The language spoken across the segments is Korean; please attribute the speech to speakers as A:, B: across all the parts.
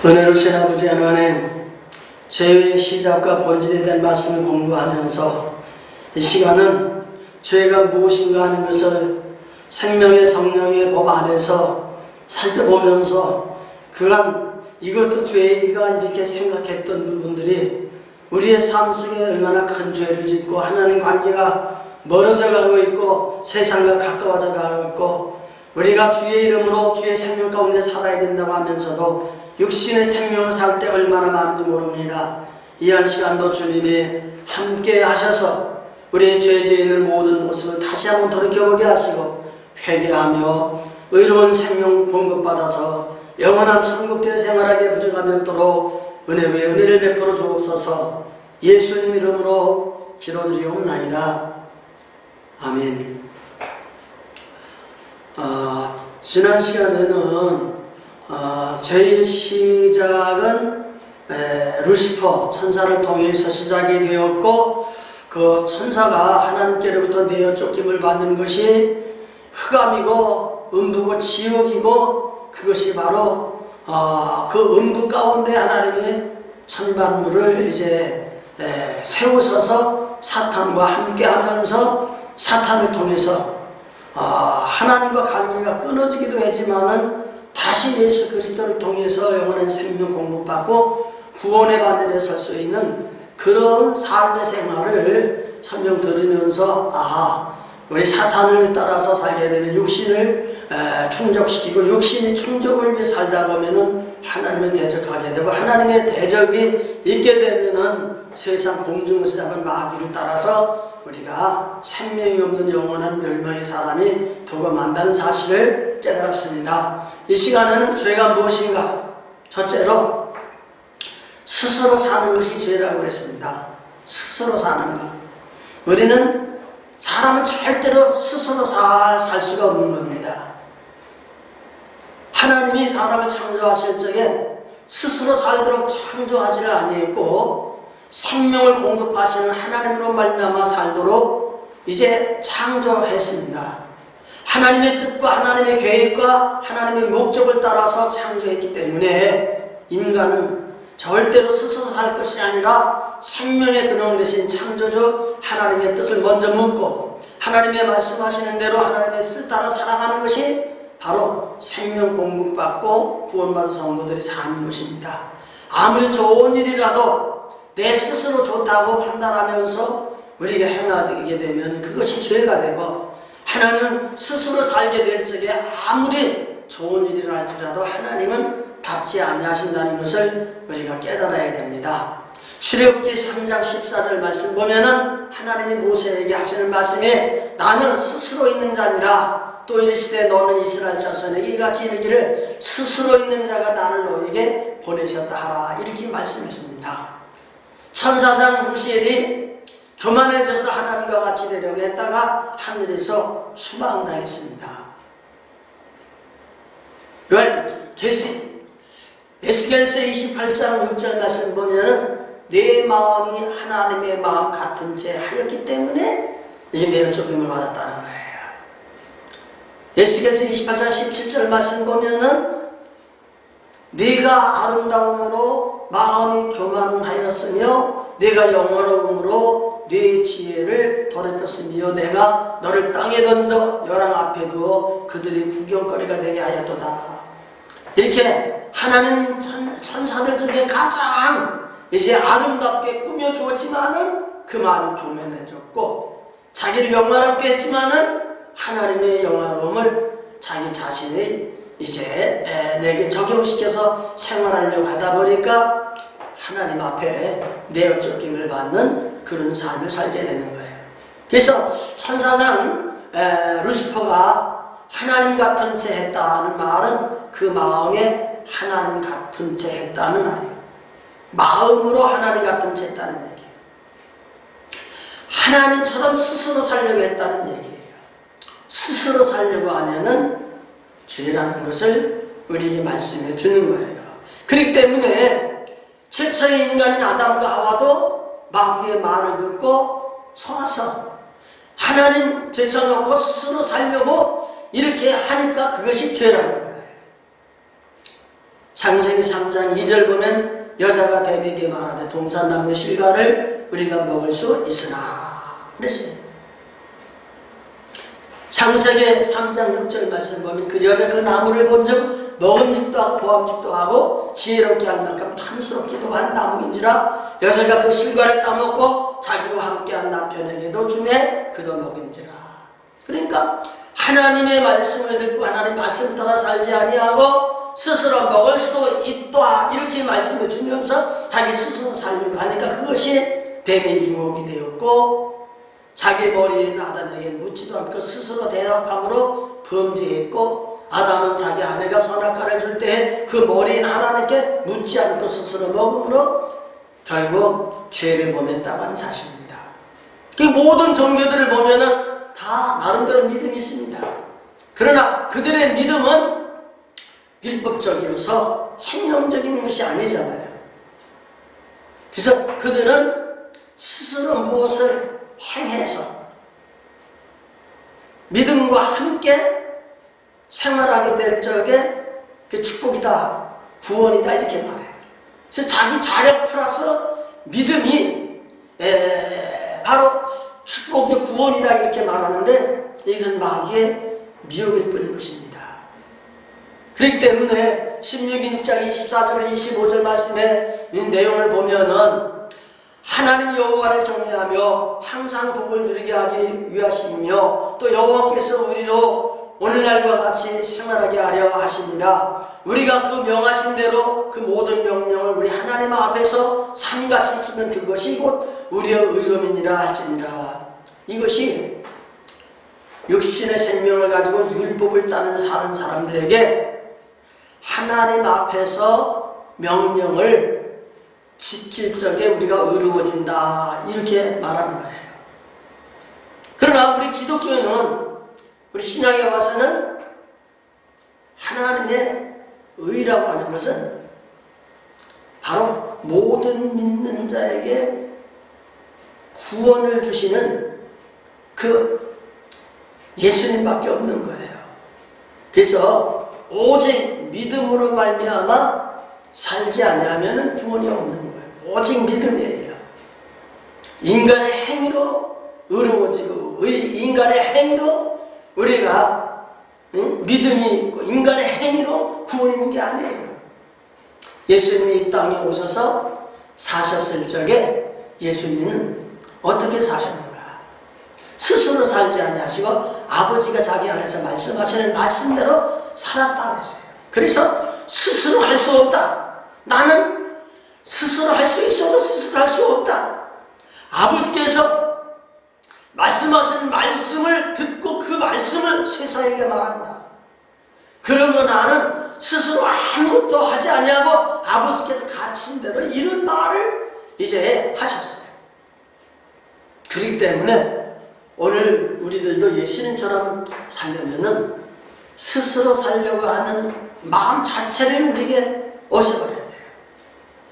A: 은혜로우신 아버지 하나님, 죄의 시작과 본질에 대한 말씀을 공부하면서 이 시간은 죄가 무엇인가 하는 것을 생명의 성령의 법 안에서 살펴보면서 그간 이것도 죄이가 이렇게 생각했던 부분들이 우리의 삶 속에 얼마나 큰 죄를 짓고 하나님 관계가 멀어져 가고 있고 세상과 가까워져 가고 있고 우리가 주의 이름으로 주의 생명 가운데 살아야 된다고 하면서도 육신의 생명을 살 때 얼마나 많은지 모릅니다. 이 한 시간도 주님이 함께 하셔서 우리의 죄 지은 모든 모습을 다시 한번 돌이켜보게 하시고 회개하며 의로운 생명 공급받아서 영원한 천국대 생활하게 부족함이 없도록 은혜 위에 은혜를 베풀어 주옵소서. 예수님 이름으로 기도드리옵나이다. 아멘. 지난 시간에는 죄의 시작은 루시퍼 천사를 통해서 시작이 되었고 그 천사가 하나님께로부터 내어 쫓김을 받는 것이 흑암이고 음부고 지옥이고 그것이 바로 그 음부 가운데 하나님의 천만물을 이제 세우셔서 사탄과 함께하면서 사탄을 통해서 하나님과 관계가 끊어지기도 하지만은 다시 예수 그리스도를 통해서 영원한 생명 공급받고 구원의 반열에 설 수 있는 그런 삶의 생활을 설명 들으면서 우리 사탄을 따라서 살게 되면 육신을 충족시키고 육신이 충족을 위해 살다 보면은 하나님을 대적하게 되고 하나님의 대적이 있게 되면은 세상 공중에서 잡은 마귀를 따라서 우리가 생명이 없는 영원한 멸망의 사람이 되고 만다는 사실을 깨달았습니다. 이 시간에는 죄가 무엇인가? 첫째로 스스로 사는 것이 죄라고 그랬습니다. 스스로 사는 것. 우리는 사람은 절대로 스스로 살 수가 없는 겁니다. 하나님이 사람을 창조하실 적에 스스로 살도록 창조하지를 아니했고 생명을 공급하시는 하나님으로 말미암아 살도록 이제 창조했습니다. 하나님의 뜻과 하나님의 계획과 하나님의 목적을 따라서 창조했기 때문에 인간은 절대로 스스로 살 것이 아니라 생명의 근원 되신 창조주 하나님의 뜻을 먼저 묻고 하나님의 말씀하시는 대로 하나님의 뜻을 따라 살아가는 것이 바로 생명 공급받고 구원받은 성도들이 사는 것입니다. 아무리 좋은 일이라도 내 스스로 좋다고 판단하면서 우리가 행하게 되면 그것이 죄가 되고 하나님은 스스로 살게 될 적에 아무리 좋은 일이라 할지라도 하나님은 받지 아니하신다는 것을 우리가 깨달아야 됩니다. 출애굽기 3장 14절 말씀 보면은 하나님이 모세에게 하시는 말씀에 나는 스스로 있는 자니라 또 이르시되 너는 이스라엘 자손에게 이같이 이르기를 스스로 있는 자가 나를 너에게 보내셨다 하라 이렇게 말씀했습니다. 천사장 루시엘이 교만해져서 하나님과 같이 되려고 했다가 하늘에서 추방당했습니다. 에스겔서 28장 6절 말씀 보면 내 마음이 하나님의 마음 같은 채 하였기 때문에 이게 내어 쫓김을 받았다는 거예요. 에스겔서 28장 17절 말씀 보면은 네가 아름다움으로 마음이 교만하였으며 네가 영화로움으로 네 지혜를 더럽혔으며 내가 너를 땅에 던져 열왕 앞에 두어 그들이 구경거리가 되게 하였도다. 이렇게 하나님 천사들 중에 가장 이제 아름답게 꾸며주었지만은 그 마음이 교만해졌고 자기를 영화롭게 했지만은 하나님의 영화로움을 자기 자신이 이제 내게 적용시켜서 생활하려고 하다 보니까 하나님 앞에 내어 쫓김을 받는 그런 삶을 살게 되는 거예요. 그래서 천사장 루시퍼가 하나님 같은 채 했다는 말은 그 마음에 하나님 같은 채 했다는 말이에요. 마음으로 하나님 같은 채 했다는 얘기예요. 하나님처럼 스스로 살려고 했다는 얘기예요. 스스로 살려고 하면은 죄라는 것을 우리에게 말씀해 주는 거예요. 그렇기 때문에 최초의 인간인 아담과 하와도 마귀의 말을 듣고 속아서 하나님 제쳐놓고 스스로 살려고 이렇게 하니까 그것이 죄라는 거예요. 창세기 3장 2절 보면 여자가 뱀에게 말하되 동산나무 실과를 우리가 먹을 수 있으나 그랬어요. 창세기 3장 6절 말씀 보면 그 여자 그 나무를 본즉 먹음직도 하고 보암직도 하고 지혜롭게 할 만큼 탐스럽기도 한 나무인지라 여자가 그 실과를 따먹고 자기와 함께한 남편에게도 주매 그도 먹은지라. 그러니까 하나님의 말씀을 듣고 하나님 말씀 따라 살지 아니하고 스스로 먹을 수도 있다 이렇게 말씀을 주면서 자기 스스로 살려고 하니까 그것이 뱀의 유혹이 되었고 자기 머리인 아담에게 묻지도 않고 스스로 대답함으로 범죄했고 아담은 자기 아내가 선악과를 줄 때 그 머리인 하나님께 묻지 않고 스스로 먹음으로 결국 죄를 범했다고 하는 사실입니다. 그 모든 종교들을 보면은 다 나름대로 믿음이 있습니다. 그러나 그들의 믿음은 율법적이어서 생명적인 것이 아니잖아요. 그래서 그들은 스스로 무엇을 행해서 믿음과 함께 생활하게 될 적에 그 축복이다, 구원이다 이렇게 말해요. 그래서 자기 자력 플러스 믿음이 바로 축복의 구원이다 이렇게 말하는데 이건 마귀의 미혹일 뿐인 것입니다. 그렇기 때문에 16인 6장 24절 25절 말씀에 이 내용을 보면은 하나님 여호와를 경외하며 항상 복을 누리게 하기 위하시며 또 여호와께서 우리로 오늘날과 같이 생활하게 하려 하시니라. 우리가 그 명하신 대로 그 모든 명령을 우리 하나님 앞에서 삼같이 지키면 그것이 곧 우리의 의로움이니라 할지니라. 이것이 육신의 생명을 가지고 율법을 따르는 사는 사람들에게 하나님 앞에서 명령을 지킬 적에 우리가 의로워진다 이렇게 말하는 거예요. 그러나 우리 기독교는 우리 신약에 와서는 하나님의 의라고 하는 것은 바로 모든 믿는 자에게 구원을 주시는 그 예수님밖에 없는 거예요. 그래서 오직 믿음으로 말미암아 살지 아니하면 구원이 없는 거예요. 오직 믿음이에요. 인간의 행위로 의로워지고 인간의 행위로 우리가 믿음이 있고 인간의 행위로 구원이 있는 게 아니에요. 예수님이 이 땅에 오셔서 사셨을 적에 예수님은 어떻게 사셨는가? 스스로 살지 아니하시고 아버지가 자기 안에서 말씀하시는 말씀대로 살았다고 했어요. 그래서 스스로 할 수 없다. 나는 스스로 할 수 있어도 스스로 할 수 없다. 아버지께서 말씀하신 말씀을 듣고 그 말씀을 세상에게 말한다. 그러면 나는 스스로 아무것도 하지 아니하고 아버지께서 가르친 대로 이런 말을 이제 하셨어요. 그렇기 때문에 오늘 우리들도 예수님처럼 살려면은 스스로 살려고 하는 마음 자체를 우리에게 없애버려야 돼요.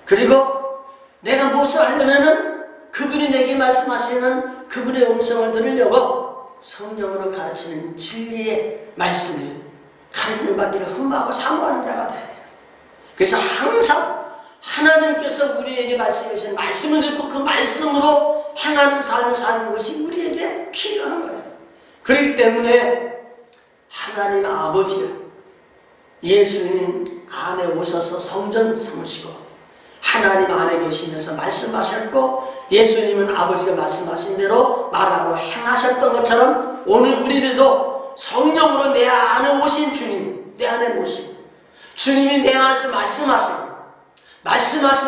A: 그리고 내가 무엇을 하려면은 그분이 내게 말씀하시는 그분의 음성을 들으려고 성령으로 가르치는 진리의 말씀을 가르치는 받기를 흠모하고 사모하는 자가 돼야 돼요. 그래서 항상 하나님께서 우리에게 말씀하시는 말씀을 듣고 그 말씀으로 행하는 삶을 사는 것이 우리에게 필요한 거예요. 그렇기 때문에 하나님 아버지가 예수님 안에 오셔서 성전 삼으시고 하나님 안에 계시면서 말씀하셨고 예수님은 아버지가 말씀하신 대로 말하고 행하셨던 것처럼 오늘 우리들도 성령으로 내 안에 오신 주님, 내 안에 오신 주님이 내 안에서 말씀하시고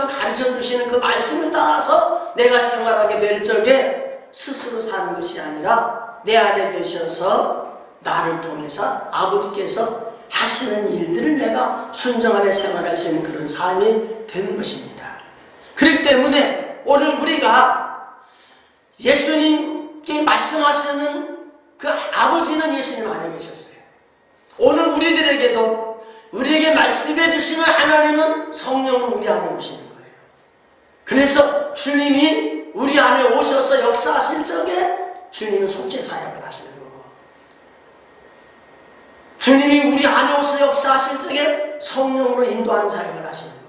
A: 가르쳐 주시는 그 말씀을 따라서 내가 생활하게 될 적에 스스로 사는 것이 아니라 내 안에 계셔서 나를 통해서 아버지께서 하시는 일들을 내가 순종하며 생활할 수 있는 그런 삶이 되는 것입니다. 그렇기 때문에 오늘 우리가 예수님께 말씀하시는 그 아버지는 예수님 안에 계셨어요. 오늘 우리들에게도 우리에게 말씀해 주시는 하나님은 성령으로 우리 안에 오시는 거예요. 그래서 주님이 우리 안에 오셔서 역사하실 적에 주님은 속죄 사역을 하시는 거고 주님이 우리 안에 오셔서 역사하실 적에 성령으로 인도하는 사역을 하시는 거예요.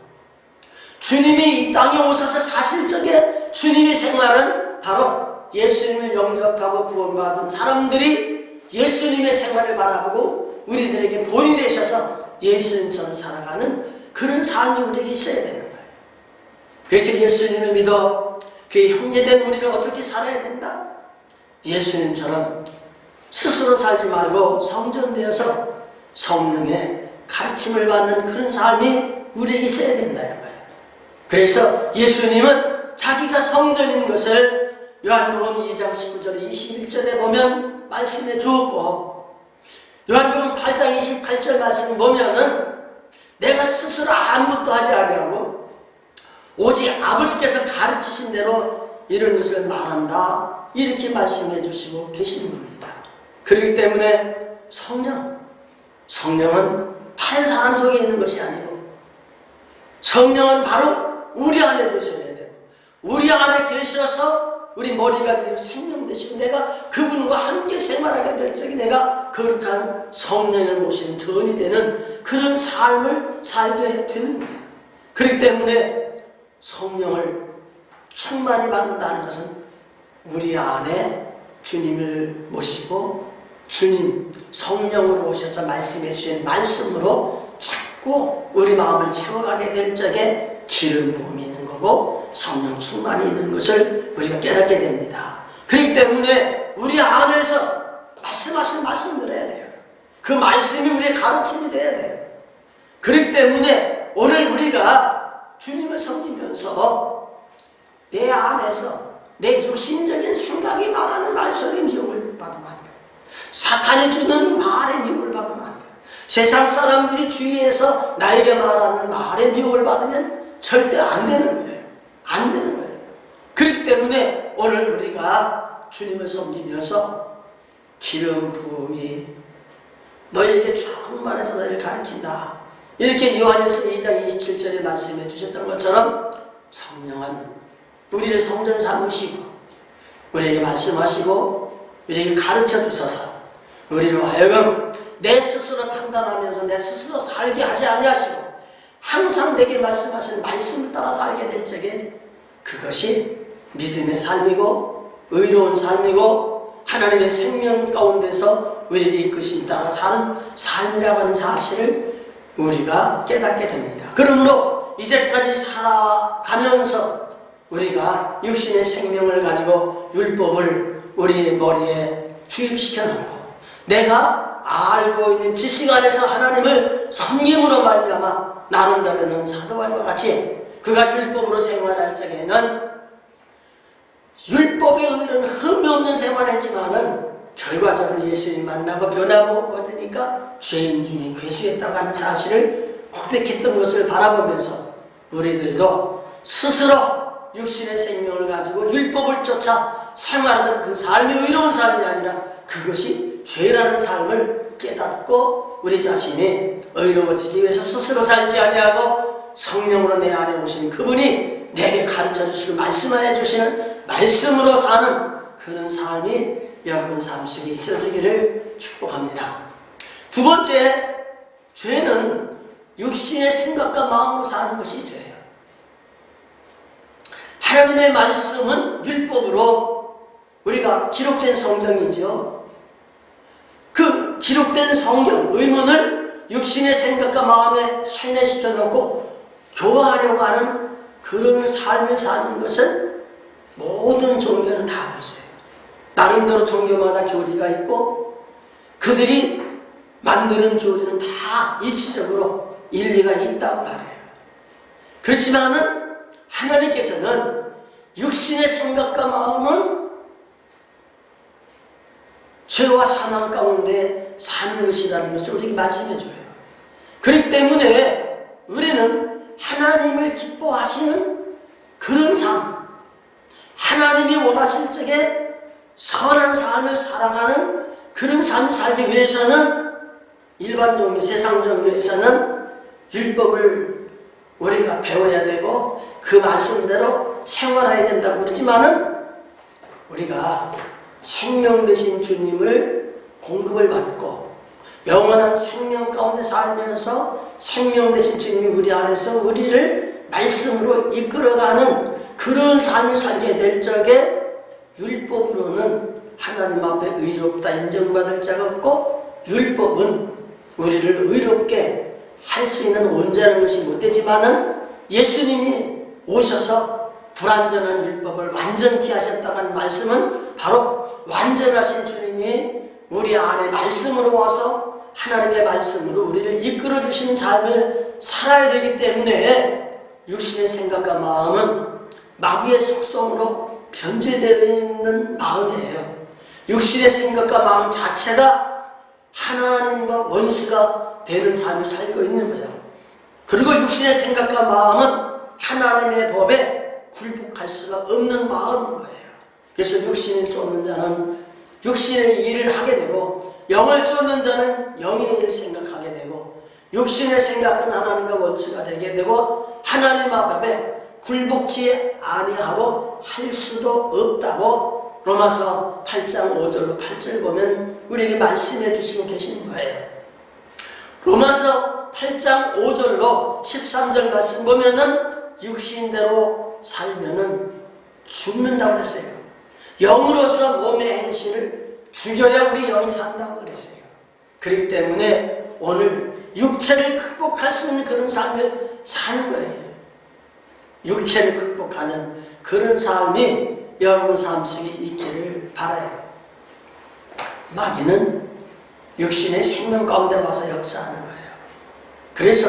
A: 주님이 이 땅에 오셔서 사실 적에 주님의 생활은 바로 예수님을 영접하고 구원받은 사람들이 예수님의 생활을 바라보고 우리들에게 본이 되셔서 예수님처럼 살아가는 그런 삶이 우리에게 있어야 되는 거예요. 그래서 예수님을 믿어 그의 형제된 우리는 어떻게 살아야 된다? 예수님처럼 스스로 살지 말고 성전되어서 성령의 가르침을 받는 그런 삶이 우리에게 있어야 된다. 그래서 예수님은 자기가 성전인 것을 요한복음 2장 19절 21절에 보면 말씀해 주었고, 요한복음 8장 28절 말씀 보면은 내가 스스로 아무것도 하지 아니하고 오직 아버지께서 가르치신 대로 이런 것을 말한다, 이렇게 말씀해 주시고 계시는 겁니다. 그렇기 때문에 성령은 다른 사람 속에 있는 것이 아니고 성령은 바로 우리 안에 계셔야 돼요. 우리 안에 계셔서 우리 머리가 되고 생명 되시고 내가 그분과 함께 생활하게 될 적에 내가 거룩한 성령을 모신 전이 되는 그런 삶을 살게 되는 거예요. 그렇기 때문에 성령을 충만히 받는다는 것은 우리 안에 주님을 모시고 주님 성령으로 오셔서 말씀해 주신 말씀으로 자꾸 우리 마음을 채워가게 될 적에 기름 부음이 있는 거고 성령 충만이 있는 것을 우리가 깨닫게 됩니다. 그렇기 때문에 우리 안에서 말씀하신 말씀 들어야 돼요. 그 말씀이 우리의 가르침이 돼야 돼요. 그렇기 때문에 오늘 우리가 주님을 섬기면서 내 안에서 내 육신적인 생각이 말하는 말씀의 미혹을 받으면 안 돼요. 사탄이 주는 말의 미혹을 받으면 안 돼요. 세상 사람들이 주위에서 나에게 말하는 말의 미혹을 받으면 절대 안 되는 거예요. 안 되는 거예요. 그렇기 때문에 오늘 우리가 주님을 섬기면서 기름 부음이 너에게 충만해서 너를 가르친다, 이렇게 요한일서 2장 27절에 말씀해 주셨던 것처럼 성령은 우리를 성전 삼으시고 우리에게 말씀하시고 우리에게 가르쳐 주셔서 우리로 하여금 내 스스로 판단하면서 내 스스로 살게 하지 아니하시고 항상 내게 말씀하신 말씀을 따라 살게 될 적에 그것이 믿음의 삶이고 의로운 삶이고 하나님의 생명 가운데서 우리를 이끄심 따라 사는 삶이라고 하는 사실을 우리가 깨닫게 됩니다. 그러므로 이제까지 살아가면서 우리가 육신의 생명을 가지고 율법을 우리 머리에 주입시켜 놓고 내가 알고 있는 지식 안에서 하나님을 섬김으로 말미암아 나름대로는 사도와과 같이 그가 율법으로 생활할 적에는 율법의 의는 흠이 없는 생활했지만은 결과적으로 예수님 만나고 변하고 얻으니까 죄인 중에 괴수했다고 하는 사실을 고백했던 것을 바라보면서 우리들도 스스로 육신의 생명을 가지고 율법을 쫓아 생활하는 그 삶이 의로운 삶이 아니라 그것이 죄라는 삶을 깨닫고 우리 자신이 의로워지기 위해서 스스로 살지 아니하고 성령으로 내 안에 오신 그분이 내게 가르쳐 주시고 말씀하여 주시는 말씀으로 사는 그런 삶이 여러분 삶 속에 있어지기를 축복합니다. 두 번째, 죄는 육신의 생각과 마음으로 사는 것이 죄예요. 하나님의 말씀은 율법으로 우리가 기록된 성경이죠. 그 기록된 성경, 의문을 육신의 생각과 마음에 세뇌시켜 놓고 교화하려고 하는 그런 삶을 사는 것은 모든 종교는 다 하고 있어요. 나름대로 종교마다 교리가 있고 그들이 만드는 교리는 다 이치적으로 일리가 있다고 말해요. 그렇지만은 하나님께서는 육신의 생각과 마음은 죄와 사망 가운데 사는 것이라는 것을 우리에게 말씀해 줘요. 그렇기 때문에 우리는 하나님을 기뻐하시는 그런 삶, 하나님이 원하실 적에 선한 삶을 살아가는 그런 삶을 살기 위해서는 일반 종교, 세상 종교에서는 율법을 우리가 배워야 되고 그 말씀대로 생활해야 된다고 그러지만은 우리가 생명 되신 주님을 공급을 받고 영원한 생명 가운데 살면서 생명 되신 주님이 우리 안에서 우리를 말씀으로 이끌어가는 그런 삶을 살게 될 적에 율법으로는 하나님 앞에 의롭다 인정받을 자가 없고 율법은 우리를 의롭게 할 수 있는 온전한 것이 못되지만은 예수님이 오셔서 불완전한 율법을 완전케 하셨다는 말씀은 바로 완전하신 주님이 우리 안에 말씀으로 와서 하나님의 말씀으로 우리를 이끌어 주시는 삶을 살아야 되기 때문에 육신의 생각과 마음은 마귀의 속성으로 변질되어 있는 마음이에요. 육신의 생각과 마음 자체가 하나님과 원수가 되는 삶을 살고 있는 거예요. 그리고 육신의 생각과 마음은 하나님의 법에 굴복할 수가 없는 마음인 거예요. 그래서 육신을 쫓는 자는 육신의 일을 하게 되고 영을 쫓는 자는 영의 일을 생각하게 되고 육신의 생각은 하나님과 원수가 되게 되고 하나님 앞에 굴복치 아니하고 할 수도 없다고 로마서 8장 5절로 8절 보면 우리에게 말씀해 주시고 계시는 거예요. 로마서 8장 5절로 13절 말씀 보면은 육신대로 살면은 죽는다고 그랬어요. 영으로서 몸의 행실을 죽여야 우리 영이 산다고 그랬어요. 그렇기 때문에 오늘 육체를 극복할 수 있는 그런 삶을 사는 거예요. 육체를 극복하는 그런 삶이 여러분 삶 속에 있기를 바라요. 마귀는 육신의 생명 가운데 와서 역사하는 거예요. 그래서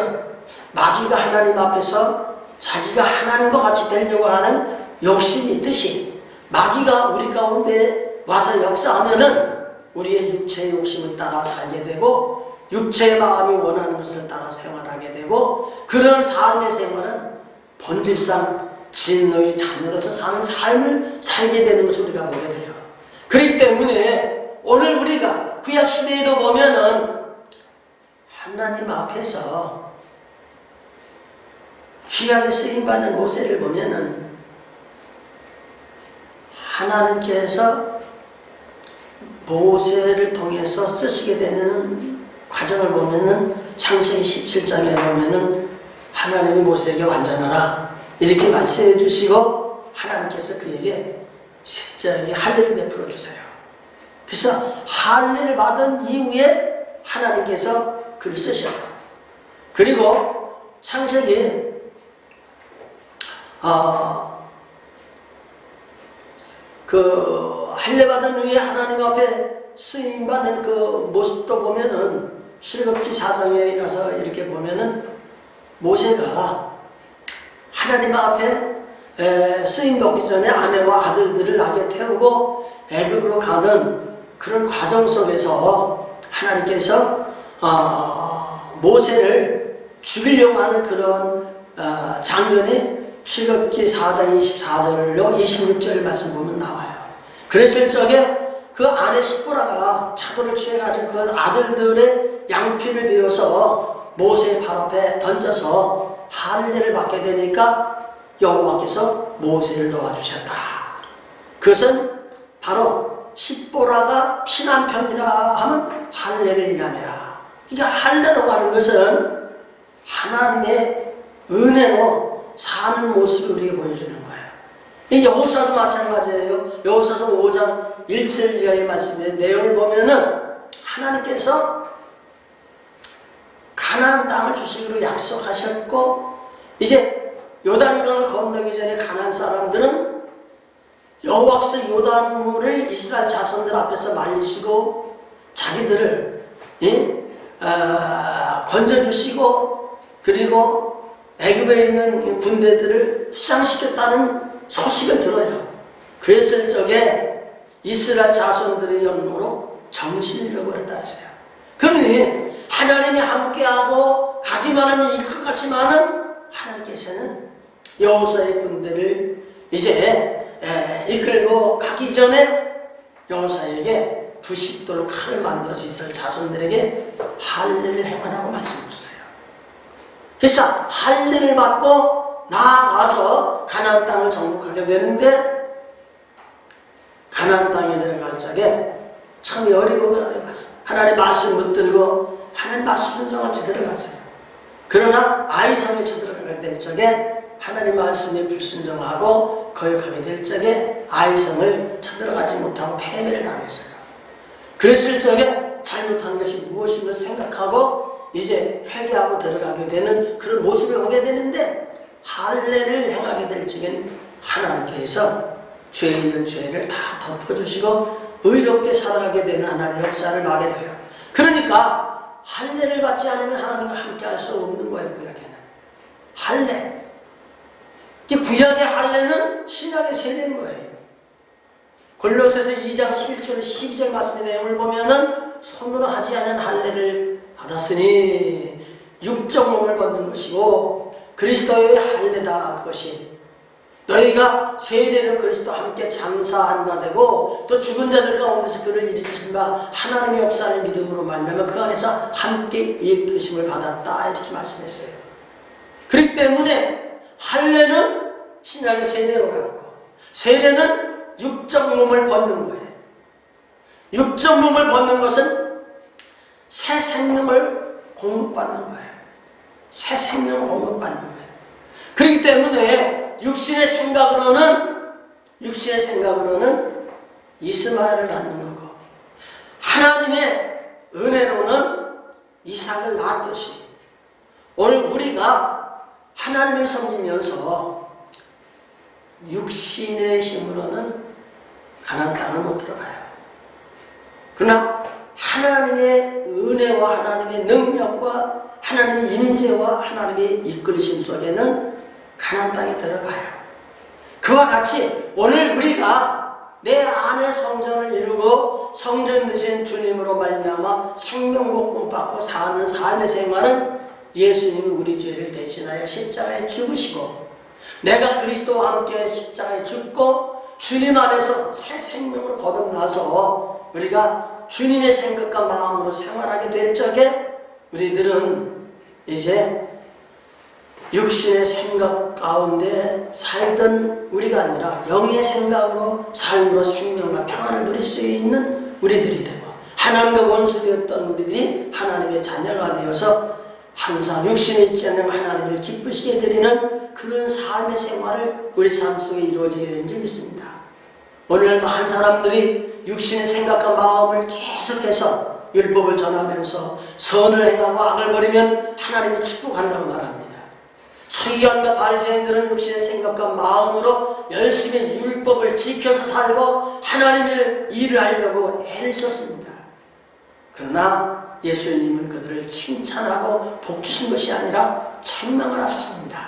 A: 마귀가 하나님 앞에서 자기가 하나님과 같이 되려고 하는 욕심이 있듯이 마귀가 우리 가운데 와서 역사하면은 우리의 육체의 욕심을 따라 살게 되고 육체의 마음이 원하는 것을 따라 생활하게 되고 그런 삶의 생활은 본질상 진노의 자녀로서 사는 삶을 살게 되는 것을 우리가 보게 돼요. 그렇기 때문에 오늘 우리가 구약시대에도 보면은 하나님 앞에서 귀하게 쓰임받는 모세를 보면은 하나님께서 모세를 통해서 쓰시게 되는 과정을 보면은 창세기 17장에 보면은 하나님이 모세에게 완전하라 이렇게 말씀해 주시고 하나님께서 그에게 십자가에 할례를 베풀어 주세요. 그래서 할례를 받은 이후에 하나님께서 글을 쓰셔요. 그리고 창세기 그 할례 받은 후에 하나님 앞에 쓰임 받는 그 모습도 보면은 출애굽기 4장에 가서 이렇게 보면은 모세가 하나님 앞에 쓰임 받기 전에 아내와 아들들을 낙에 태우고 애굽으로 가는 그런 과정 속에서 하나님께서 모세를 죽이려고 하는 그런 장면이 출애굽기 4장 24절로 26절 말씀 보면 나와요. 그랬을 적에 그 아내 시보라가 차도를 취해가지고 그 아들들의 양피를 베어서 모세의 발 앞에 던져서 할례를 받게 되니까 여호와께서 모세를 도와주셨다. 그것은 바로 시보라가 피난편이라 하면 할례를 인함이라. 그러니까 할례라고 하는 것은 하나님의 은혜로 사는 모습을 우리에게 보여주는 거예요. 여호수아도 마찬가지예요. 여호수아서 5장 1절 이하의 말씀의 내용을 보면은 하나님께서 가나안 땅을 주시기로 약속하셨고 이제 요단강을 건너기 전에 가나안 사람들은 여호와께서 요단물을 이스라엘 자손들 앞에서 말리시고 자기들을 건져주시고 그리고 애굽에 있는 군대들을 수장시켰다는 소식을 들어요. 그랬을 적에 이스라엘 자손들의 연고로 정신을 잃어버렸다 했어요. 그러니 하나님이 함께하고 가기만 하면 이길 것 같지만은 하나님께서는 여호수아의 군대를 이제 이끌고 가기 전에 여호수아에게 부싯돌로 칼을 만들어서 이스라엘 자손들에게 할례를 행하라고 말씀하셨어요. 그래서 할례를 받고 나아가서 가나안 땅을 정복하게 되는데 가나안 땅에 들어갈 적에 참 여리고가 가서 하나님 말씀 붙들고 하나님 말씀 순종한 채 들어갔어요. 그러나 아이성에 쳐들어가게 될 적에 하나님 말씀에 불순종하고 거역하게 될 적에 아이성을 쳐들어가지 못하고 패배를 당했어요. 그랬을 적에 잘못한 것이 무엇인가 생각하고 이제 회개하고 들어가게 되는 그런 모습을 보게 되는데, 할례를 행하게 될 적엔 하나님께서 죄 있는 죄를 다 덮어주시고 의롭게 살아가게 되는 하나님의 역사를 하게 돼요. 그러니까 할례를 받지 않으면 하나님과 함께 할 수 없는 거예요. 구약에는 할례, 구약의 할례는 신약의 세례인 거예요. 골로새서 2장 11절 12절 말씀의 내용을 보면은 손으로 하지 않은 할례를 받았으니 육적 몸을 벗는 것이고 그리스도의 할례다. 그것이 너희가 세례로 그리스도와 함께 장사한 바 되고 또 죽은 자들 가운데서 그를 일으키신 바 하나님의 역사를 믿음으로 말미암아 그 안에서 함께 일으키심을 받았다. 이렇게 말씀했어요. 그렇기 때문에 할례는 신약의 세례로 갔고 세례는 육적 몸을 벗는 거예요. 육적 몸을 벗는 것은 새 생명을 공급받는 거예요. 새 생명을 공급받는 거예요. 그렇기 때문에 육신의 생각으로는 이스마엘을 낳는 거고 하나님의 은혜로는 이삭을 낳았듯이 오늘 우리가 하나님을 섬기면서 육신의 힘으로는 가나안 땅을 못 들어가요. 그러나 하나님의 은혜와 하나님의 능력과 하나님의 임재와 하나님의 이끌리심 속에는 가나안 땅에 들어가요. 그와 같이 오늘 우리가 내 안에 성전을 이루고 성전 되신 주님으로 말미암아 생명복권 받고 사는 삶의 생활은 예수님이 우리 죄를 대신하여 십자가에 죽으시고 내가 그리스도와 함께 십자가에 죽고 주님 안에서 새 생명으로 거듭나서 우리가 주님의 생각과 마음으로 생활하게 될 적에 우리들은 이제 육신의 생각 가운데 살던 우리가 아니라 영의 생각으로 삶으로 생명과 평안을 누릴 수 있는 우리들이 되고 하나님과 원수되었던 우리들이 하나님의 자녀가 되어서 항상 육신에 있지 않는 하나님을 기쁘시게 드리는 그런 삶의 생활을 우리 삶 속에 이루어지게 된 줄 믿습니다. 오늘 많은 사람들이 육신의 생각과 마음을 계속해서 율법을 전하면서 선을 행하고 악을 버리면 하나님이 축복한다고 말합니다. 서기관과 바리새인들은 육신의 생각과 마음으로 열심히 율법을 지켜서 살고 하나님의 일을 하려고 애를 썼습니다. 그러나 예수님은 그들을 칭찬하고 복주신 것이 아니라 책망을 하셨습니다.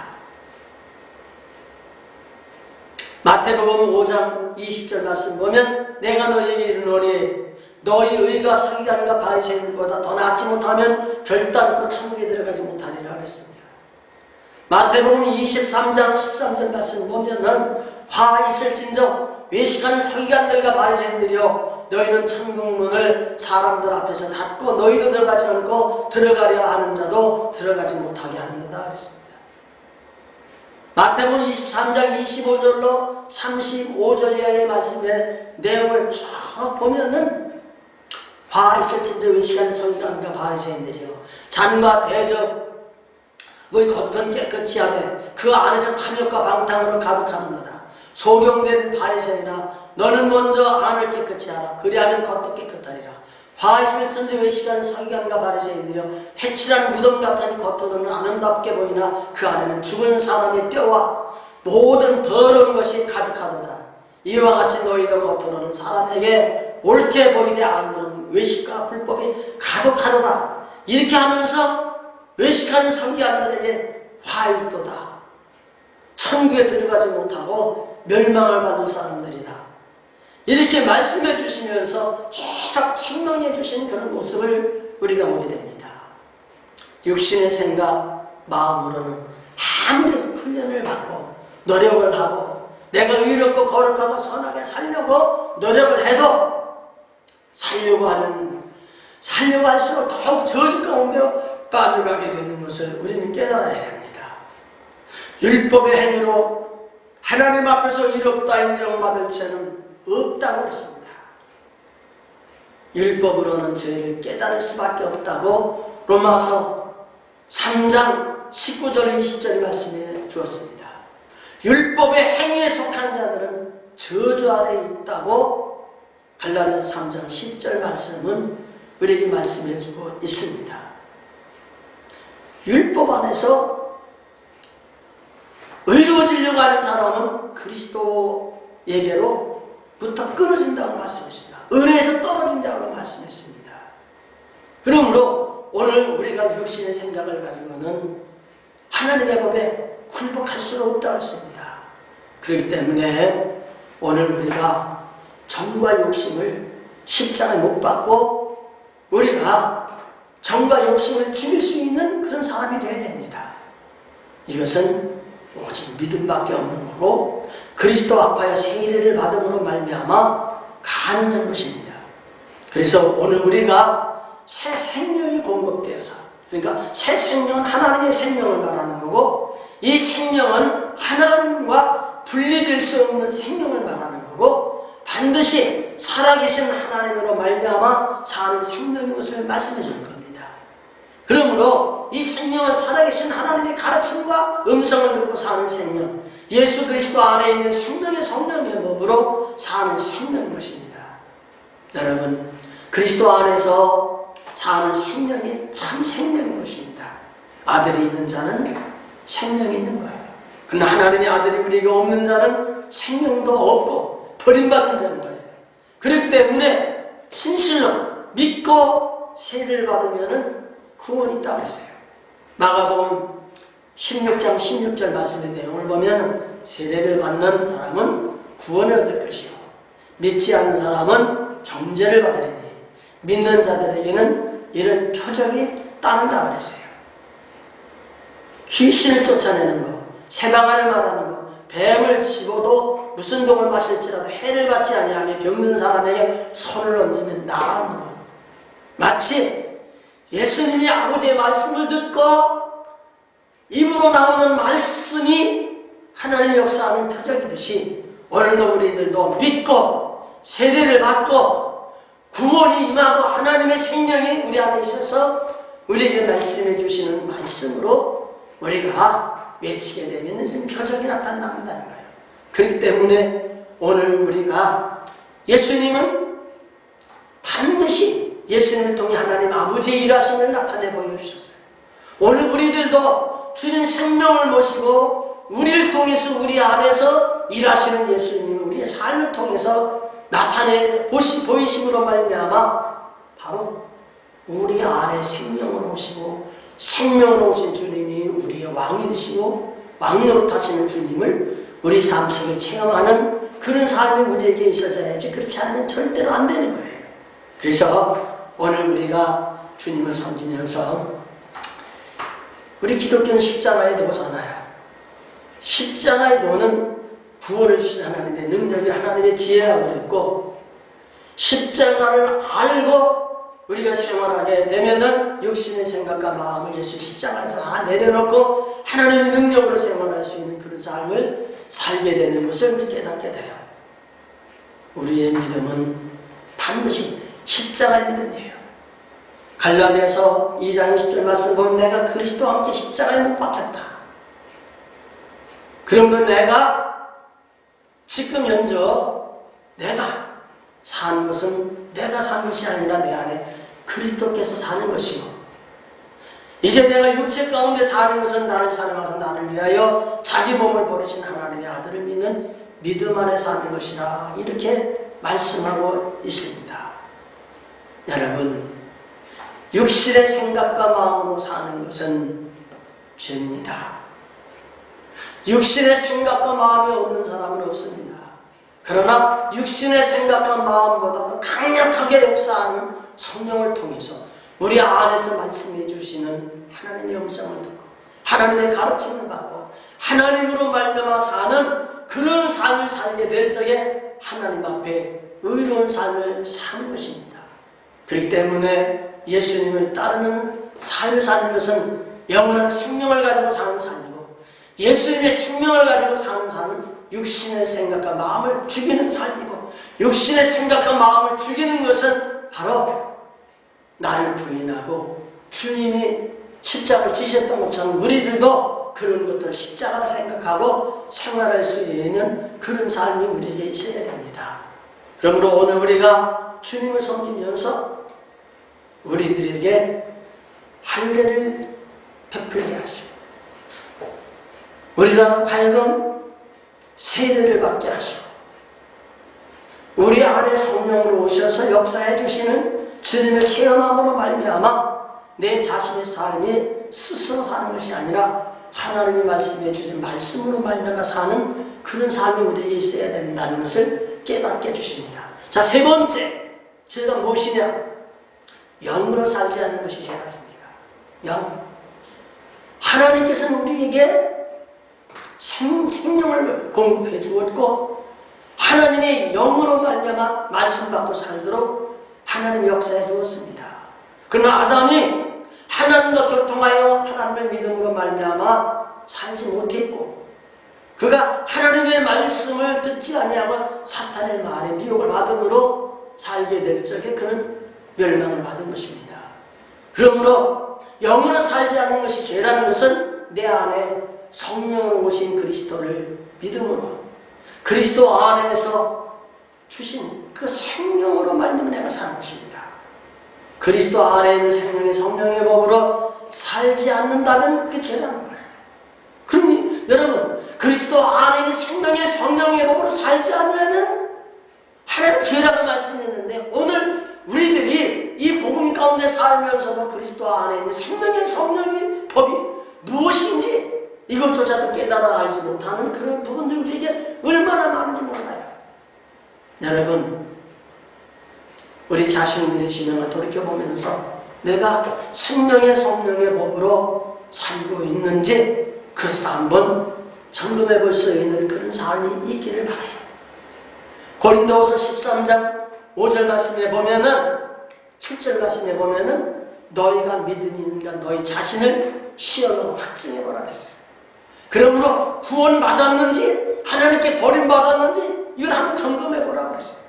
A: 마태복음 5장 20절 말씀 보면 내가 너희에게 이르노니 너희 의가 서기관과 바리새인들보다 더 낫지 못하면 결단코 천국에 들어가지 못하리라 그랬습니다. 마태복음 23장 13절 말씀 보면은 화 있을진저 외식하는 서기관들과 바리새인들이여 너희는 천국문을 사람들 앞에서 닫고 너희도 들어가지 않고 들어가려 하는 자도 들어가지 못하게 하는다 그랬습니다. 마태복음 23장 25절로 35절 이하의 말씀의 내용을 쭉 보면은 화 있을진저 외식하는 서기관과 바리새인들이여 잔과 대접 너희 겉은 깨끗이 하되 그 안에서 탐욕과 방탕으로 가득하는도다. 소경된 바리새인아 너는 먼저 안을 깨끗이 하라. 그리하면 겉도 깨끗하리라. 화 있을진저 외식하는 서기관과 바리새인들이여 해칠한 무덤 같으니 겉으로는 아름답게 보이나 그 안에는 죽은 사람의 뼈와 모든 더러운 것이 가득하도다. 이와 같이 너희도 겉으로는 사람에게 옳게 보이되 안으로는 외식과 불법이 가득하도다. 이렇게 하면서 외식하는 서기관들에게 화있도다. 천국에 들어가지 못하고 멸망을 받을 사람들이다. 이렇게 말씀해 주시면서 계속 책망해 주신 그런 모습을 우리가 보게 됩니다. 육신의 생각, 마음으로는 아무리 훈련을 받고 노력을 하고 내가 의롭고 거룩하고 선하게 살려고 노력을 해도 살려고 할수록 더욱 저주 가운데 빠져가게 되는 것을 우리는 깨달아야 합니다. 율법의 행위로 하나님 앞에서 의롭다 인정받을 죄는 없다고 했습니다. 율법으로는 죄를 깨달을 수밖에 없다고 로마서 3장 19절 20절 말씀해 주었습니다. 율법의 행위에 속한 자들은 저주 아래 있다고 갈라디아서 3장 10절 말씀은 우리에게 말씀해 주고 있습니다. 율법 안에서 의로워지려고 하는 사람은 그리스도에게로부터 끊어진다고 말씀했습니다. 은혜에서 떨어진다고 말씀했습니다. 그러므로 오늘 우리가 육신의 생각을 가지고는 하나님의 법에 굴복할 수는 없다고 했습니다. 그렇기 때문에 오늘 우리가 정과 욕심을 십자가에 못 박고 우리가 정과 욕심을 죽일 수 있는 그런 사람이 되어야 됩니다. 이것은 오직 믿음밖에 없는 거고 그리스도 아파야 세례를 받음으로 말미암아 가능한 것입니다. 그래서 오늘 우리가 새 생명이 공급되어서, 그러니까 새 생명은 하나님의 생명을 말하는 거고 이 생명은 하나님과 분리될 수 없는 생명을 말하는 거고 반드시 살아계신 하나님으로 말미암아 사는 생명인 것을 말씀해 주는 겁니다. 그러므로 이 생명은 살아계신 하나님의 가르침과 음성을 듣고 사는 생명, 예수 그리스도 안에 있는 생명의 성령의 법으로 사는 생명인 것입니다. 여러분, 그리스도 안에서 사는 생명이 참 생명인 것입니다. 아들이 있는 자는 생명이 있는 거예요. 그러나 하나님의 아들이 우리에게 없는 자는 생명도 없고 버림받은 자인 거예요. 그렇기 때문에 진실로 믿고 세례를 받으면 구원이 있다고 했어요. 마가복음 16장 16절 말씀의 내용을 보면 세례를 받는 사람은 구원을 얻을 것이요 믿지 않는 사람은 정죄를 받으리니 믿는 자들에게는 이런 표적이 따른다고 했어요. 귀신을 쫓아내는 것, 세방안을 말하는 것, 뱀을 집어도 무슨 독을 마실지라도 해를 받지 아니하며 병든 사람에게 손을 얹으면 나은 것. 마치 예수님이 아버지의 말씀을 듣고 입으로 나오는 말씀이 하나님의 역사하는 표적이듯이 오늘도 우리들도 믿고 세례를 받고 구원이 임하고 하나님의 생명이 우리 안에 있어서 우리에게 말씀해 주시는 말씀으로 우리가 외치게 되면 이런 표적이 나타난다는 거예요. 그렇기 때문에 오늘 우리가 예수님은 반드시 예수님을 통해 하나님 아버지의 일하심을 나타내 보여주셨어요. 오늘 우리들도 주님 생명을 모시고 우리를 통해서 우리 안에서 일하시는 예수님을 우리의 삶을 통해서 나타내 보이심으로 말미암아 바로 우리 안에 생명을 오시고 생명을 오신 주님이 우리의 왕이 되시고 왕노릇하시는 주님을 우리 삶 속에 체험하는 그런 삶이 우리에게 있어져야지 그렇지 않으면 절대로 안 되는 거예요. 그래서 오늘 우리가 주님을 섬기면서 우리 기독교는 십자가의 도잖아요. 십자가의 도는 구원을 주신 하나님의 능력이 하나님의 지혜라고 그랬고 십자가를 알고 우리가 생활하게 되면은 육신의 생각과 마음을 예수 십자가에서 다 내려놓고 하나님의 능력으로 생활할 수 있는 그런 삶을 살게 되는 것을 우리 깨닫게 돼요. 우리의 믿음은 반드시 십자가의 믿음이에요. 갈라디아서 2장 20절 말씀 보면 내가 그리스도와 함께 십자가에 못 박혔다. 그러면 내가 지금 현재 내가 사는 것은 내가 사는 것이 아니라 내 안에 그리스도께서 사는 것이고 이제 내가 육체 가운데 사는 것은 나를 사랑하사 나를 위하여 자기 몸을 버리신 하나님의 아들을 믿는 믿음 안에 사는 것이라 이렇게 말씀하고 있습니다. 여러분, 육신의 생각과 마음으로 사는 것은 죄입니다. 육신의 생각과 마음이 없는 사람은 없습니다. 그러나 육신의 생각과 마음보다도 강력하게 역사하는 성령을 통해서 우리 안에서 말씀해 주시는 하나님의 음성을 듣고 하나님의 가르침을 받고 하나님으로 말미암아 사는 그런 삶을 살게 될 적에 하나님 앞에 의로운 삶을 사는 것입니다. 그렇기 때문에 예수님을 따르는 삶을 사는 것은 영원한 생명을 가지고 사는 삶이고 예수님의 생명을 가지고 사는 삶은 육신의 생각과 마음을 죽이는 삶이고 육신의 생각과 마음을 죽이는 것은 바로 나를 부인하고 주님이 십자가를 지셨던 것처럼 우리들도 그런 것들을 십자가라 생각하고 생활할 수 있는 그런 삶이 우리에게 있어야 됩니다. 그러므로 오늘 우리가 주님을 섬기면서 우리들에게 할례를 베풀게 하시고 우리라 하여금 세례를 받게 하시고 우리 안에 성령으로 오셔서 역사해 주시는 주님을 체험함으로 말미암아 내 자신의 삶이 스스로 사는 것이 아니라 하나님이 말씀해 주신 말씀으로 말미암아 사는 그런 삶이 우리에게 있어야 된다는 것을 깨닫게 해주십니다. 자, 세 번째 죄가 무엇이냐? 영으로 살지 않는 것이 죄가 있습니다. 영. 하나님께서는 우리에게 생명을 공급해 주었고 하나님의 영으로 말미암아 말씀 받고 살도록 하나님이 역사해 주었습니다. 그러나 아담이 하나님과 교통하여 하나님의 믿음으로 말미암아 살지 못했고 그가 하나님의 말씀을 듣지 아니하고 사탄의 말에 미혹을 받음으로 살게 될 적에 그는 멸망을 받은 것입니다. 그러므로 영으로 살지 않는 것이 죄라는 것은 내 안에 성령을 오신 그리스도를 믿음으로 그리스도 안에서 주신 그 생명으로 말미암아 내가 사는 것입니다. 그리스도 안에 있는 생명의 성령의 법으로 살지 않는다면 그게 죄라는 거예요. 그러니 여러분 그리스도 안에 있는 생명의 성령의 법으로 살지 않으면 하나님 죄라고 말씀했는데 오늘 우리들이 이 복음 가운데 살면서도 그리스도 안에 있는 생명의 성령의 법이 무엇인지 이것조차도 깨달아 알지 못하는 그런 부분들이 우리에게 얼마나 많은지 몰라요. 여러분 우리 자신들의 진영을 돌이켜보면서 내가 생명의 성령의 법으로 살고 있는지 그것을 한번 점검해 볼 수 있는 그런 삶이 있기를 바라요. 고린도후서 13장 5절 말씀에 보면은 7절 말씀에 보면은 너희가 믿음이 있는가 너희 자신을 시험으로 확증해 보라 그랬어요. 그러므로 구원받았는지 하나님께 버림받았는지 이걸 한번 점검해 보라 그랬어요.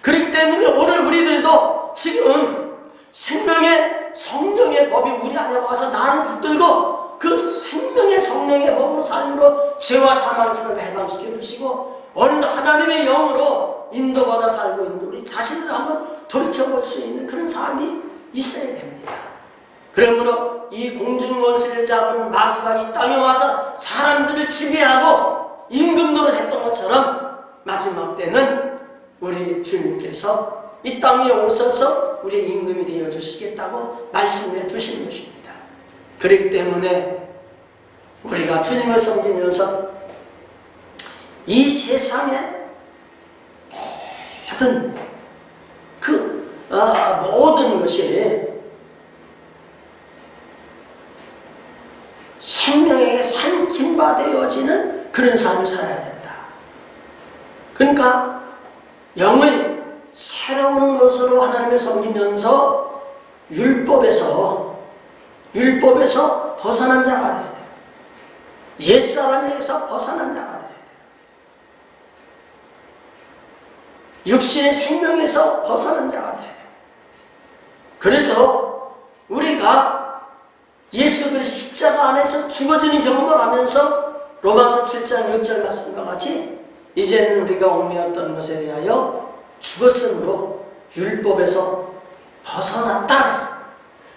A: 그렇기 때문에 오늘 우리들도 지금 생명의 성령의 법이 우리 안에 와서 나를 붙들고 그 생명의 성령의 법으로 삶으로 죄와 사망에서 해방시켜 주시고 오늘 하나님의 영으로 인도받아 살고 있는 우리 자신을 한번 돌이켜볼 수 있는 그런 삶이 있어야 됩니다. 그러므로 이 공중권세를 잡은 마귀가 이 땅에 와서 사람들을 지배하고 임금노릇 했던 것처럼 마지막 때는 우리 주님께서 이 땅에 오셔서 우리의 임금이 되어 주시겠다고 말씀해 주시는 것입니다. 그렇기 때문에 우리가 주님을 섬기면서 이 세상의 모든 것이 생명에게 삼킨 바 되어지는 그런 삶을 살아야 된다. 그러니까 영의 새로운 것으로 하나님을 섬기면서 율법에서 벗어난 자가 되어야 돼요. 옛사람에게서 벗어난 자가 되어야 돼요. 육신의 생명에서 벗어난 자가 되어야 돼요. 그래서 우리가 예수 그리스도 십자가 안에서 죽어지는 경험을 하면서 로마서 7장 6절 말씀과 같이 이제는 우리가 옹매였던 것에 대하여 죽었으므로 율법에서 벗어났다.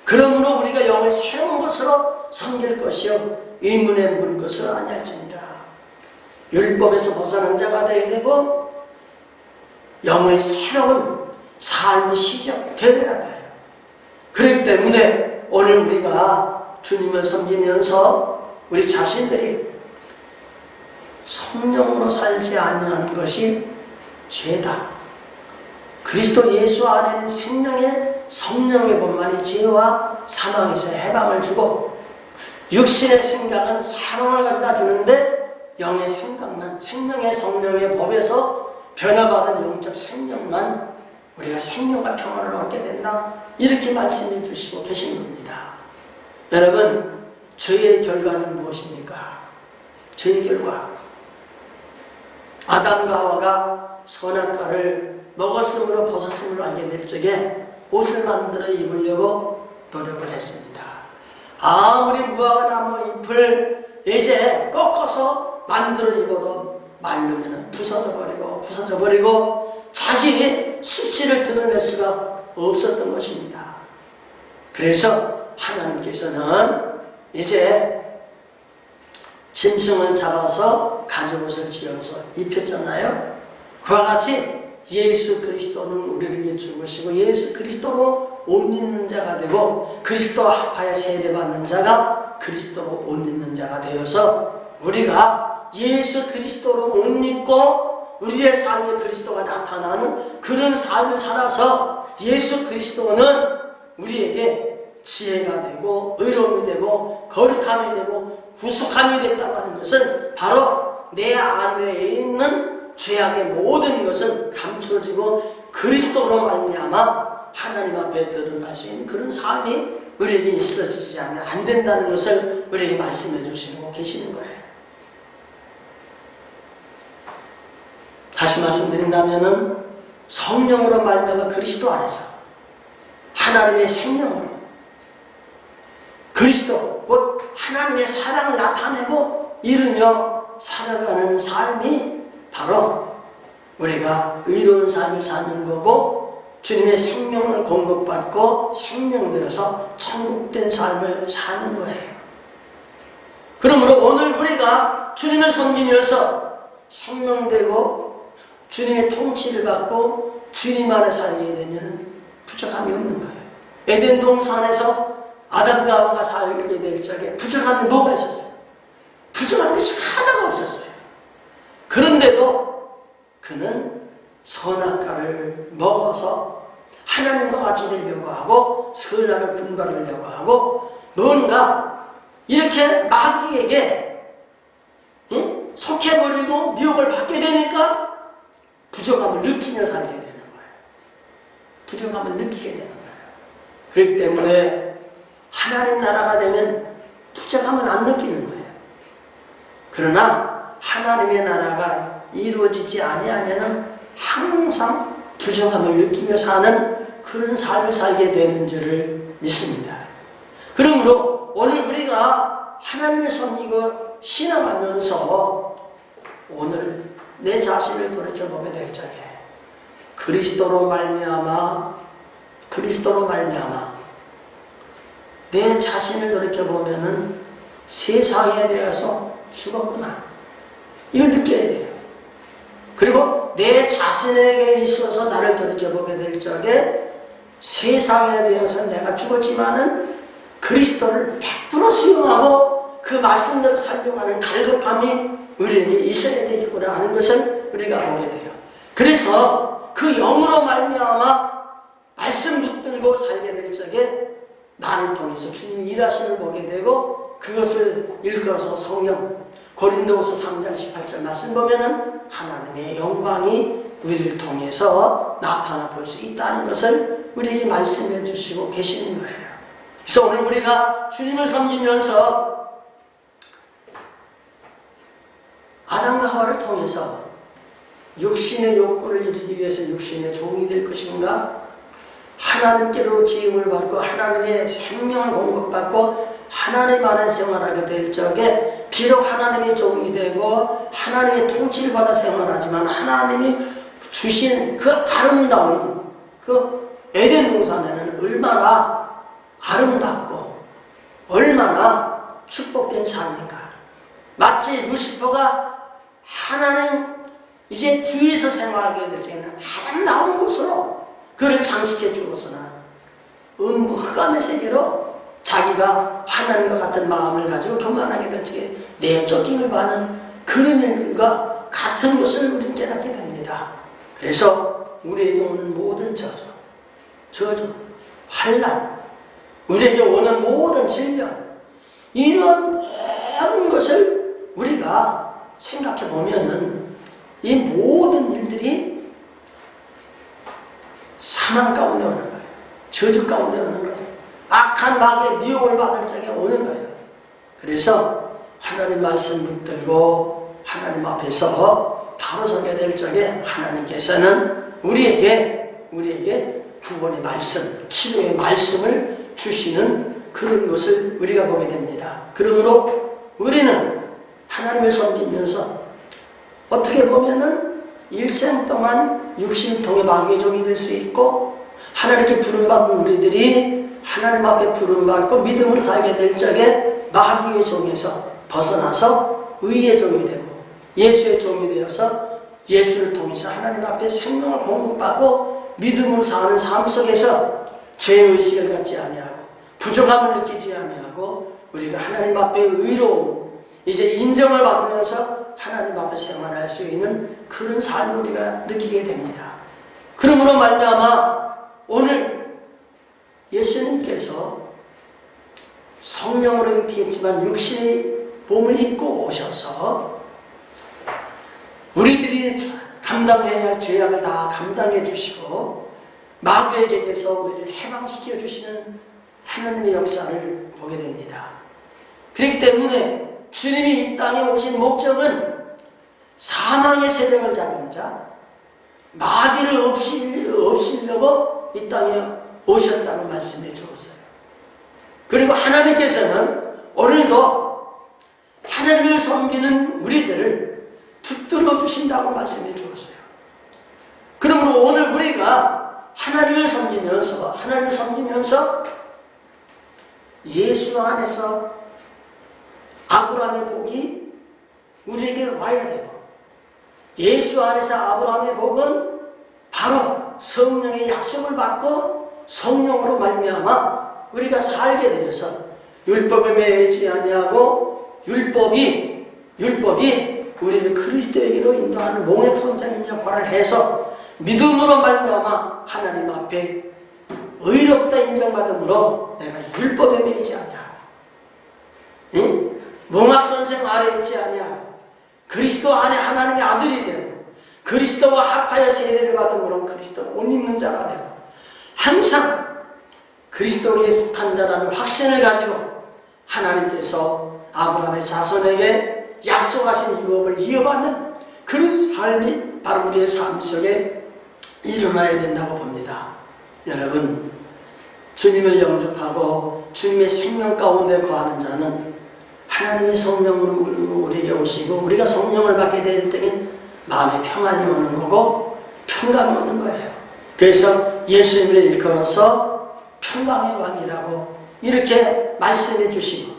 A: 그러므로 우리가 영을 새로운 것으로 섬길 것이요 의문에 물 것을 아니할지니라. 율법에서 벗어난 자가 되어야 되고 영의 새로운 삶이 시작되어야 돼요. 그렇기 때문에 오늘 우리가 주님을 섬기면서 우리 자신들이 성령으로 살지 아니하는 것이 죄다. 그리스도 예수 안에는 생명의 성령의 법만이 죄와 사망에서 해방을 주고 육신의 생각은 사망을 가져다 주는데 영의 생각만 생명의 성령의 법에서 변화받은 영적 생명만 우리가 생명과 평안을 얻게 된다. 이렇게 말씀해 주시고 계신 겁니다. 여러분 죄의 결과는 무엇입니까? 죄의 결과 아담과 하와가 선악과를 먹었으므로 벗었음을 알게 될 적에 옷을 만들어 입으려고 노력을 했습니다. 아무리 무화과 나무 잎을 이제 꺾어서 만들어 입어도 말르면 부서져 버리고 자기 수치를 드러낼 수가 없었던 것입니다. 그래서 하나님께서는 이제 짐승을 잡아서 가죽옷을 지어서 입혔잖아요. 그와 같이 예수 그리스도는 우리를 위해 죽으시고 예수 그리스도로 옷 입는 자가 되고 그리스도 합하여 세례받는 자가 그리스도로 옷 입는 자가 되어서 우리가 예수 그리스도로 옷 입고 우리의 삶에 그리스도가 나타나는 그런 삶을 살아서 예수 그리스도는 우리에게 지혜가 되고 의로움이 되고 거룩함이 되고 구속함이 됐다고 하는 것은 바로 내 안에 있는 죄악의 모든 것은 감춰지고 그리스도로 말미암아 하나님 앞에 드러날 수 있는 그런 삶이 우리에게 있어지지 않으면 안 된다는 것을 우리에게 말씀해 주시고 계시는 거예요. 다시 말씀드린다면은 성령으로 말미암아 그리스도 안에서 하나님의 생명으로 그리스도 곧 하나님의 사랑을 나타내고 이루며 살아가는 삶이 바로 우리가 의로운 삶을 사는 거고 주님의 생명을 공급받고 생명되어서 천국된 삶을 사는 거예요. 그러므로 오늘 우리가 주님을 섬기면서 생명되고 주님의 통치를 받고 주님 안에 살게 되면 부족함이 없는 거예요. 에덴 동산에서 아담과 하와가 살게 될 적에 부족함이 뭐가 있었어요? 부족한 것이 하나가 없었어요. 그런데도 그는 선악과를 먹어서 하나님과 같이 되려고 하고 선악을 분별하려고 하고 뭔가 이렇게 마귀에게 속해버리고 미혹을 받게 되니까 부족함을 느끼며 살게 되는 거예요. 부족함을 느끼게 되는 거예요. 그렇기 때문에 하나님 나라가 되면 부족함은 안 느끼는 거예요. 그러나 하나님의 나라가 이루어지지 아니하면 항상 부족함을 느끼며 사는 그런 삶을 살게 되는 줄을 믿습니다. 그러므로 오늘 우리가 하나님을 섬기고 신앙하면서 오늘 내 자신을 돌이켜보게 될 적에 그리스도로 말미암아 내 자신을 돌이켜보면은 세상에 대해서 죽었구나. 이걸 느껴야 돼요. 그리고 내 자신에게 있어서 나를 돌이켜보게 될 적에 세상에 대해서 내가 죽었지만은 그리스도를 100% 수용하고 그 말씀대로 살려고 하는 갈급함이 우리에게 있어야 되겠구나 하는 것을 우리가 보게 돼요. 그래서 그 영으로 말미암아 말씀 붙들고 살게 될 적에 나를 통해서 주님이 일하시는 보게 되고 그것을 읽어서 성령 고린도후서 3장 18절 말씀 보면은 하나님의 영광이 우리를 통해서 나타나 볼 수 있다는 것을 우리에게 말씀해 주시고 계시는 거예요. 그래서 오늘 우리가 주님을 섬기면서 아담과 하와를 통해서 육신의 욕구를 이루기 위해서 육신의 종이 될 것인가? 하나님께로 지음을 받고 하나님의 생명을 공급받고 하나님 안에 생활하게 될 적에 비록 하나님의 종이 되고 하나님의 통치를 받아 생활하지만 하나님이 주신 그 아름다운 그 에덴 동산에는 얼마나 아름답고 얼마나 축복된 삶인가. 마치 루시퍼가 하나님 이제 주위에서 생활하게 될 적에는 아름다운 곳으로 그를 장식해 주었으나 음부 흑암의 세계로 자기가 하나님과 같은 마음을 가지고 교만하게 될 적에 내쫓김을 받는 그런 일과 같은 것을 우리는 깨닫게 됩니다. 그래서 우리에게 오는 모든 저주, 환난, 우리에게 오는 모든 질병, 이런 모든 것을 우리가 생각해 보면은 이 모든 일들이 사망 가운데 오는 거예요. 저주 가운데 오는 거예요. 악한 마귀의 미혹을 받을 적에 오는 거예요. 그래서 하나님 말씀 붙들고 하나님 앞에서 바로 서게 될 적에 하나님께서는 우리에게 구원의 말씀, 치료의 말씀을 주시는 그런 것을 우리가 보게 됩니다. 그러므로 우리는 하나님을 섬기면서 어떻게 보면은 일생 동안 육신 통해 마귀의 종이 될 수 있고, 하나님께 부름받은 우리들이 하나님 앞에 부름받고 믿음으로 살게 될 적에 마귀의 종에서 벗어나서 의의 종이 되고 예수의 종이 되어서 예수를 통해서 하나님 앞에 생명을 공급받고 믿음으로 사는 삶 속에서 죄의식을 갖지 아니하고 부족함을 느끼지 아니하고 우리가 하나님 앞에 의로움, 이제 인정을 받으면서 하나님 앞에 생활할 수 있는 그런 삶을 우리가 느끼게 됩니다. 그러므로 말미암아 오늘 예수님께서 성령으로 잉태했지만 육신의 몸을 입고 오셔서 우리들이 감당해야 할 죄악을 다 감당해 주시고 마귀에게서 우리를 해방시켜 주시는 하나님의 역사를 보게 됩니다. 그렇기 때문에 주님이 이 땅에 오신 목적은 사망의 세력을 잡은 자, 마귀를 없애려고 이 땅에 오셨다고 말씀해 주었어요. 그리고 하나님께서는 오늘도 하나님을 섬기는 우리들을 붙들어 주신다고 말씀해 주었어요. 그러므로 오늘 우리가 하나님을 섬기면서 예수 안에서 아브라함의 복이 우리에게 와야 되고, 예수 안에서 아브라함의 복은 바로 성령의 약속을 받고 성령으로 말미암아 우리가 살게 되어서 율법에 매이지 아니하고 율법이 우리를 그리스도에게로 인도하는 몽역선생님 역할을 해서 믿음으로 말미암아 하나님 앞에 의롭다 인정받음으로 내가 율법에 매이지 아니하고, 응? 몽학선생 아래 있지 아니하고 그리스도 안에 하나님의 아들이 되고 그리스도와 합하여 세례를 받음으로 그리스도 옷 입는 자가 되고 항상 그리스도에 속한 자라는 확신을 가지고 하나님께서 아브라함의 자손에게 약속하신 유업을 이어받는 그런 삶이 바로 우리의 삶 속에 일어나야 된다고 봅니다. 여러분, 주님을 영접하고 주님의 생명 가운데 거하는 자는 하나님의 성령으로 우리에게 오시고 우리가 성령을 받게 될 때는 마음의 평안이 오는 거고 평강이 오는 거예요. 그래서 예수님을 일컬어서 평강의 왕이라고 이렇게 말씀해 주시고,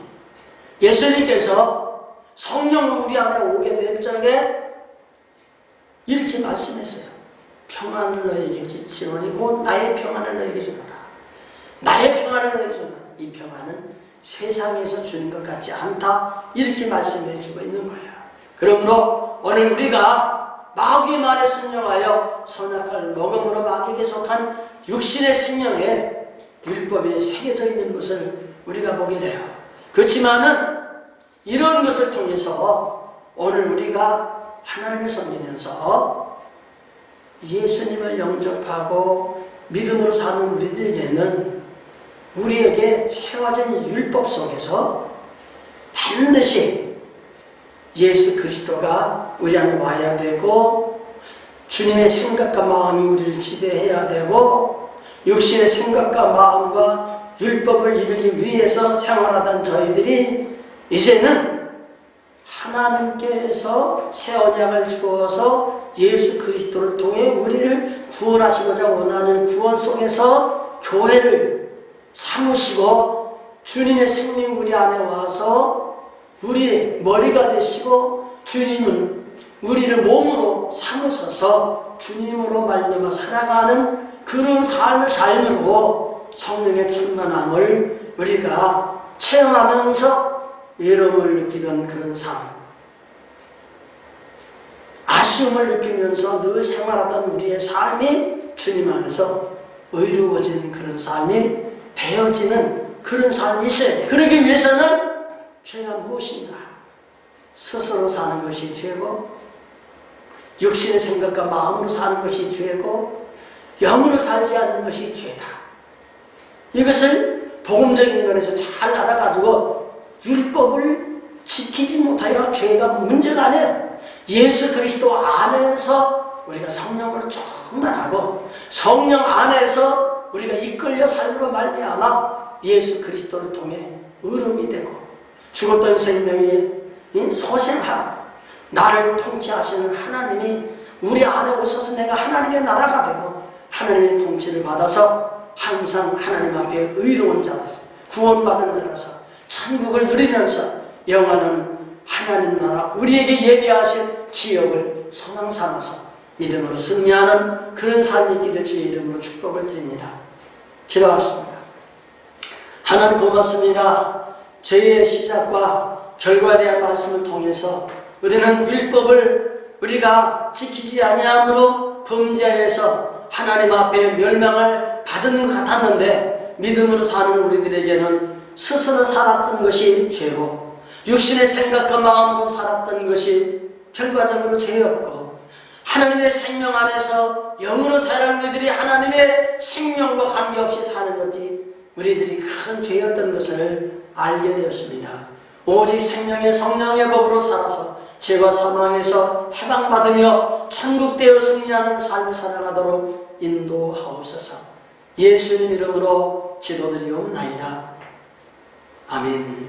A: 예수님께서 성령으로 우리 안에 오게 될 적에 이렇게 말씀했어요. 평안을 너에게 끼치노니 곧 나의 평안을 너에게 주노라. 나의 평안을 너에게 주노라. 이 평안은 세상에서 주는 것 같지 않다, 이렇게 말씀해 주고 있는 거예요. 그러므로 오늘 우리가 마귀의 말에 순종하여 선악과를 먹음으로 마귀에게 속한 육신의 생명에 율법에 새겨져 있는 것을 우리가 보게 돼요. 그렇지만은 이런 것을 통해서 오늘 우리가 하나님을 섬기면서 예수님을 영접하고 믿음으로 사는 우리들에게는 우리에게 채워진 율법 속에서 반드시 예수 그리스도가 우리 안에 와야 되고 주님의 생각과 마음이 우리를 지배해야 되고 육신의 생각과 마음과 율법을 이루기 위해서 생활하던 저희들이 이제는 하나님께서 새 언약을 주어서 예수 그리스도를 통해 우리를 구원하시고자 원하는 구원 속에서 교회를 삼으시고 주님의 생명 우리 안에 와서 우리의 머리가 되시고 주님은 우리를 몸으로 삼으셔서 주님으로 말미암아 살아가는 그런 삶으로 성령의 충만함을 우리가 체험하면서 외로움을 느끼던 그런 삶, 아쉬움을 느끼면서 늘 생활하던 우리의 삶이 주님 안에서 의로워진 그런 삶이 되어지는 그런 삶이 있어요. 그러기 위해서는 죄가 무엇인가? 스스로 사는 것이 죄고 육신의 생각과 마음으로 사는 것이 죄고 영으로 살지 않는 것이 죄다. 이것을 복음적인 면에서 잘 알아가지고 율법을 지키지 못하여 죄가 문제가 아니에요. 예수 그리스도 안에서 우리가 성령으로 충만하고 성령 안에서 우리가 이끌려 삶으로 말미암아 예수 그리스도를 통해 의로움이 되고 죽었던 생명이 소생하고 나를 통치하시는 하나님이 우리 안에 오셔서 내가 하나님의 나라가 되고 하나님의 통치를 받아서 항상 하나님 앞에 의로운 자라서 구원받은 자라서 천국을 누리면서 영원한 하나님 나라 우리에게 예비하신 기업을 소망 삼아서 믿음으로 승리하는 그런 삶이 있기를 주의 이름으로 축복을 드립니다. 기도합시다. 하나님 고맙습니다. 죄의 시작과 결과에 대한 말씀을 통해서 우리는 율법을 우리가 지키지 아니함으로 범죄해서 하나님 앞에 멸망을 받은 것 같았는데 믿음으로 사는 우리들에게는 스스로 살았던 것이 죄고 육신의 생각과 마음으로 살았던 것이 결과적으로 죄였고 하나님의 생명 안에서 영으로 사는 우리들이 하나님의 생명과 관계없이 사는 것이 우리들이 큰 죄였던 것을 알게 되었습니다. 오직 생명의 성령의 법으로 살아서 죄와 사망에서 해방받으며 천국되어 승리하는 삶을 살아가도록 인도하옵소서. 예수님 이름으로 기도드리옵나이다. 아멘.